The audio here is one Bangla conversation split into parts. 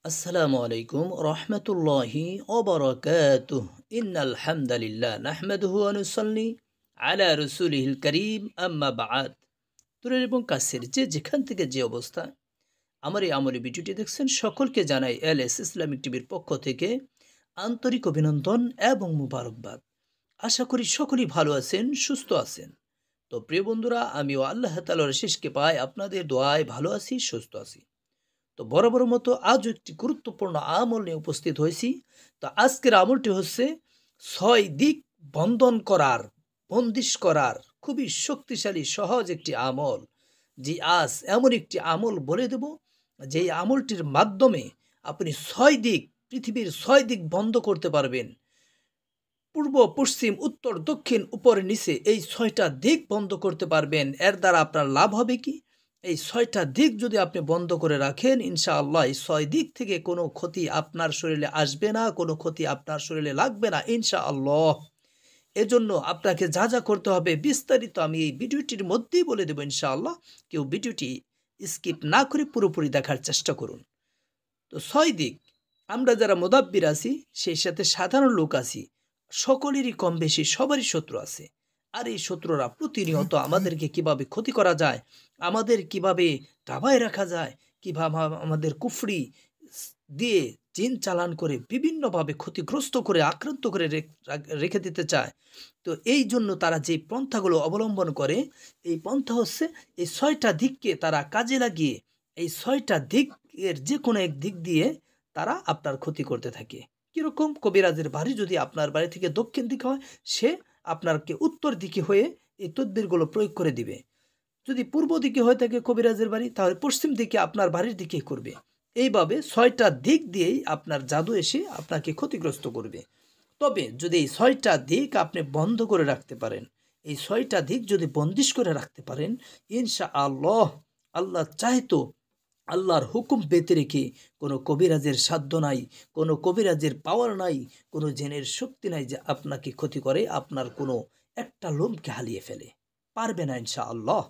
আসসালামু আলাইকুম রহমতুল্লাহি ওবরাকাতুহ ইন্নাল হামদালিল্লাহ নাহমাদুহু ওয়া নুসাল্লি আলা রাসূলিহিল কারীম আম্মা বা'দ। দূরের এবং কাছের যেখান থেকে যে অবস্থা আমার এই আমলি ভিডিওটি দেখছেন সকলকে জানাই এলএস ইসলামিক টিভির পক্ষ থেকে আন্তরিক অভিনন্দন এবং মুবারকবাদ। আশা করি সকলেই ভালো আছেন, সুস্থ আছেন। তো প্রিয় বন্ধুরা, আমিও আল্লাহ তাআলার শেষ কৃপায় আপনাদের দোয়ায় ভালো আছি, সুস্থ আছি। তো বরাবর মতো আজও একটি গুরুত্বপূর্ণ আমল নিয়ে উপস্থিত হয়েছি। তো আজকের আমলটি হচ্ছে ৬ দিক বন্দিশ করার খুবই শক্তিশালী সহজ একটি আমল। যে আজ এমন একটি আমল বলে দেব, যে আমলটির মাধ্যমে আপনি ৬ দিক, পৃথিবীর ৬ দিক বন্ধ করতে পারবেন। পূর্ব, পশ্চিম, উত্তর, দক্ষিণ, উপর, নিচে এই ৬টা দিক বন্ধ করতে পারবেন। এর দ্বারা আপনার লাভ হবে কি? এই ৬টা দিক যদি আপনি বন্ধ করে রাখেন, ইনশাআল্লাহ এই ৬ দিক থেকে কোনো ক্ষতি আপনার শরীরে আসবে না, কোনো ক্ষতি আপনার শরীরে লাগবে না ইনশাআল্লাহ। এজন্য আপনাকে যা যা করতে হবে বিস্তারিত আমি এই ভিডিওটির মধ্যেই বলে দেব ইনশাআল্লাহ। কেউ ভিডিওটি স্কিপ না করে পুরোপুরি দেখার চেষ্টা করুন। তো ৬ দিক, আমরা যারা মুদাব্বির আছি, সেই সাথে সাধারণ লোক আছি, সকলেরই কম বেশি সবারই শত্রু আছে। আর এই শত্রুরা প্রতিনিয়ত আমাদেরকে কিভাবে ক্ষতি করা যায়, আমাদের কিভাবে দাবায় রাখা যায়, কিভাবে আমাদের কুফরি দিয়ে জিন চালান করে বিভিন্নভাবে ক্ষতিগ্রস্ত করে আক্রান্ত করে রেখে দিতে চায়। তো এই জন্য তারা যে পন্থাগুলো অবলম্বন করে, এই পন্থা হচ্ছে এই ৬টা দিককে তারা কাজে লাগিয়ে এই ৬টা দিকের যে কোনো এক দিক দিয়ে তারা আপনার ক্ষতি করতে থাকে। কীরকম? কবিরাজের বাড়ি যদি আপনার বাড়ি থেকে দক্ষিণ দিকে হয়, সে আপনাকে উত্তর দিকে হয়ে এই তদবিরগুলো প্রয়োগ করে দিবে। যদি পূর্ব দিকে হয়ে থাকে কবিরাজের বাড়ি, তাহলে পশ্চিম দিকে আপনার বাড়ির দিকেই করবে। এইভাবে ৬টা দিক দিয়েই আপনার জাদু এসে আপনাকে ক্ষতিগ্রস্ত করবে। তবে যদি এই ৬টা দিক আপনি বন্ধ করে রাখতে পারেন, এই ৬টা দিক যদি বন্দিশ করে রাখতে পারেন, ইনশাআল্লাহ, আল্লাহ চাইতো আল্লাহর হুকুম পেতে রেখে কোনো কবিরাজের সাধ্য নাই, কোনো কবিরাজের পাওয়ার নাই, কোনো জেনের শক্তি নাই যে আপনাকে ক্ষতি করে আপনার কোনো একটা লোমকে হারিয়ে ফেলে। পারবে না ইনশাআল্লাহ।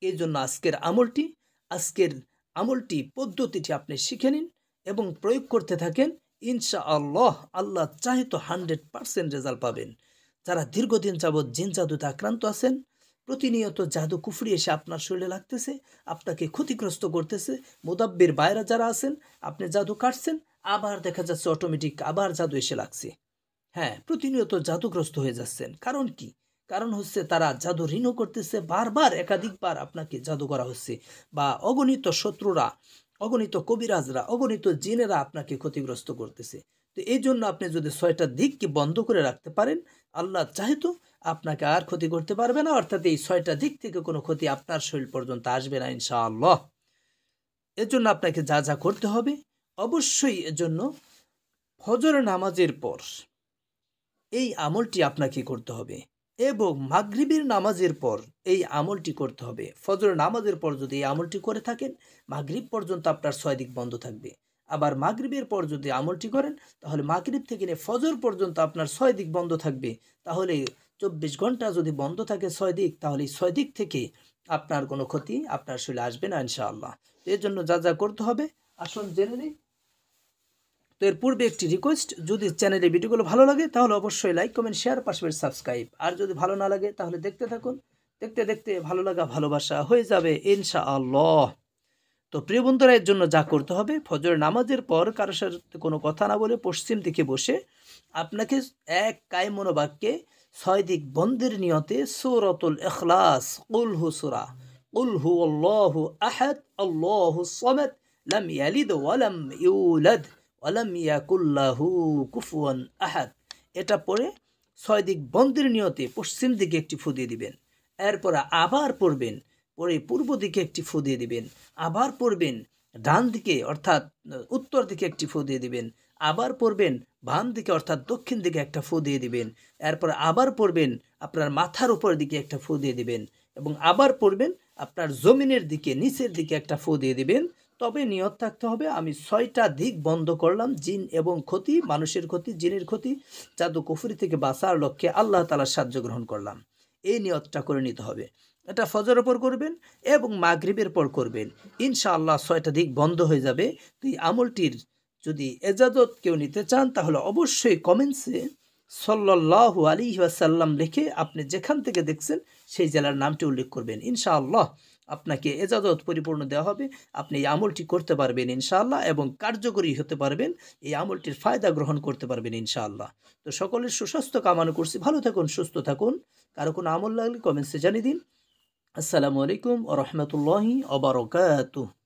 এই জন্য আজকের আমলটি পদ্ধতিটি আপনি শিখে নিন এবং প্রয়োগ করতে থাকেন। ইনশাআল্লাহ আল্লাহ চাহে তো 100% রেজাল্ট পাবেন। যারা দীর্ঘদিন যাবৎ জিন জাদুতে আক্রান্ত আছেন, প্রতিনিয়ত জাদু কুফরি এসে আপনার শরীরে লাগতেছে, আপনাকে ক্ষতিগ্রস্ত করতেছে, মুদাব্বির বাইরা যারা আছেন, আপনি জাদু কাটছেন, আবার দেখা যাচ্ছে অটোমেটিক আবার জাদু এসে লাগছে। হ্যাঁ, প্রতিনিয়ত জাদুগ্রস্ত হয়ে যাচ্ছেন। কারণ কি? কারণ হচ্ছে তারা জাদু ঋণও করতেছে, বারবার একাধিকবার আপনাকে জাদু করা হচ্ছে, বা অগণিত শত্রুরা, অগণিত কবিরাজরা, অগণিত জিনেরা আপনাকে ক্ষতিগ্রস্ত করতেছে। তো এই জন্য আপনি যদি ৬টা দিককে বন্ধ করে রাখতে পারেন, আল্লাহ চাহেতো আপনাকে আর ক্ষতি করতে পারবে না, অর্থাৎ এই ৬টা দিক থেকে কোনো ক্ষতি আপনার শরীর পর্যন্ত আসবে না ইনশাআল্লাহ। এর জন্য আপনাকে যা যা করতে হবে, অবশ্যই এজন্য ফজর নামাজের পর এই আমলটি আপনাকে করতে হবে, এবং মাগরিবের নামাজের পর এই আমলটি করতে হবে। ফজর নামাজের পর যদি এই আমলটি করে থাকেন, মাগরিব পর্যন্ত আপনার ৬ দিক বন্ধ থাকবে। আবার মাগরিবের পর যদি আমলটি করেন, তাহলে মাগরিব থেকে নিয়ে ফজর পর্যন্ত আপনার ৬ দিক বন্ধ থাকবে। তাহলে ২৪ ঘন্টা যদি বন্ধ থাকে ৬ দিক, তাহলে এই ৬ দিক থেকে আপনার কোনো ক্ষতি আপনার শরীরে আসবে না ইনশাআল্লাহ। এর জন্য যা যা করতে হবে আসুন জেনে নিই। তো এর পূর্বে একটি রিকোয়েস্ট, যদি চ্যানেলের ভিডিওগুলো ভালো লাগে তাহলে অবশ্যই লাইক, কমেন্ট, শেয়ার, পাশাপাশি সাবস্ক্রাইব। আর যদি ভালো না লাগে তাহলে দেখতে থাকুন, দেখতে দেখতে ভালো লাগা ভালোবাসা হয়ে যাবে ইনশাআল্লাহ। তো প্রিয় বন্ধুরা, এর জন্য যা করতে হবে, ফজর নামাজের পর কারোর সাথে কোনো কথা না বলে পশ্চিম দিকে বসে আপনাকে এক কায়মনোবাক্যে ৬ দিক বন্ধের নিয়তে সূরাতুল ইখলাস, কুল হু সূরা, কুল হু আল্লাহু আহাদ আল্লাহুস সামাদ লাম ইয়ালিদ ওয়া লাম ইউলাদ ওয়া লাম ইয়াকুল লাহু কুফুয়ান আহাদ, এটা পড়ে ৬ দিক বন্ধের নিয়তে পশ্চিম দিকে একটি ফু দিয়ে দিবেন। এরপরে আবার পড়বেন, পরে পূর্ব দিকে একটি ফু দিয়ে দিবেন, আবার পড়বেন ডান দিকে অর্থাৎ উত্তর দিকে একটি ফু দিয়ে দিবেন, আবার পড়বেন বাম দিকে অর্থাৎ দক্ষিণ দিকে একটা ফু দিয়ে দিবেন, এরপর আবার পড়বেন আপনার মাথার উপর দিকে একটা ফু দিয়ে দিবেন, এবং আবার পড়বেন আপনার জমিনের দিকে নিচের দিকে একটা ফু দিয়ে দিবেন। তবে নিয়ত থাকতে হবে, আমি ৬টা দিক বন্ধ করলাম, জিন এবং ক্ষতি, মানুষের ক্ষতি, জিনের ক্ষতি, জাদু কুফরি থেকে বাঁচার লক্ষ্যে আল্লাহ তাআলার সাহায্য গ্রহণ করলাম। এই নিয়তটা করে নিতে হবে। এটা ফজরের পর করবেন এবং মাগরিবের পর করবেন। ইনশাআল্লাহ ৬টা দিক বন্ধ হয়ে যাবে। তো এই আমলটির যদি এজাজত কেউ নিতে চান তাহলে অবশ্যই কমেন্টসে সাল্লাল্লাহু আলাইহি ওয়াসাল্লাম লিখে আপনি যেখান থেকে দেখছেন সেই জেলার নামটি উল্লেখ করবেন। ইনশাআল্লাহ আপনাকে এজাজত পরিপূর্ণ দেওয়া হবে। আপনি এই আমলটি করতে পারবেন ইনশাআল্লাহ এবং কার্যকরী হতে পারবেন। এই আমলটির ফায়দা গ্রহণ করতে পারবেন ইনশাআল্লাহ। তো সকলের সুস্বাস্থ্য কামনা করছি। ভালো থাকুন, সুস্থ থাকুন। কারো কোনো আমল লাগলে কমেন্টসে জানিয়ে দিন। আসসালামু আলাইকুম ওয়া রাহমাতুল্লাহি ওয়া বারাকাতুহু।